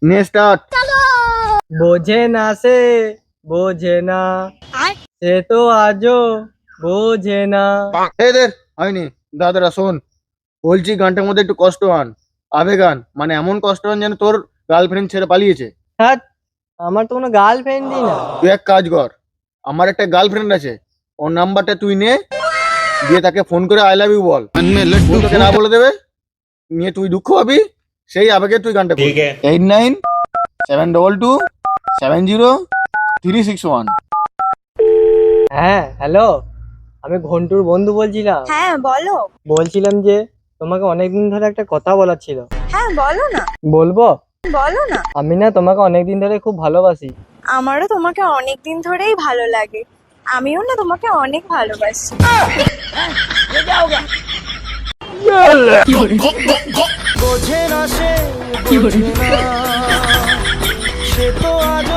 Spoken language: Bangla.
নে স্টার্ট। বোঝে না সে, বোঝে না, সে তো আজও বোঝে না। এদের হয়নি। দাদারা শোন, বলছি গানটার মধ্যে একটু কষ্ট আন, আবেগ আন, মানে এমন কষ্ট আন যেন তোর গার্লফ্রেন্ড ছেড়ে পালিয়েছে। হ্যাঁ, আমার তো কোনো গার্লফ্রেন্ডই না। তুই এক কাজ কর, আমার একটা গার্লফ্রেন্ড আছে, ওর নাম্বারটা তুই নে, দিয়ে তাকে ফোন করে আই লাভ ইউ বল। ও তোকে না বলে দেবে, নিয়ে তুই দুঃখ পাবি, সেই আবেগে তুই গানটা করবি। 8972270361। হ্যাঁ, হ্যালো, আমি ঘন্টুর বন্ধু বলছিলাম। হ্যাঁ বলো। বলছিলাম যে তোমাকে অনেকদিন ধরে একটা কথা বলার ছিল। হ্যাঁ বলো না। বলবো? বলো না। আমি না তোমাকে অনেকদিন ধরে খুব ভালোবাসি। আমারও তোমাকে অনেক দিন ধরেই ভালো লাগে। আমিও না তোমাকে অনেক ভালোবাসি। বোঝে না সে, বোঝে না, সে তো আজও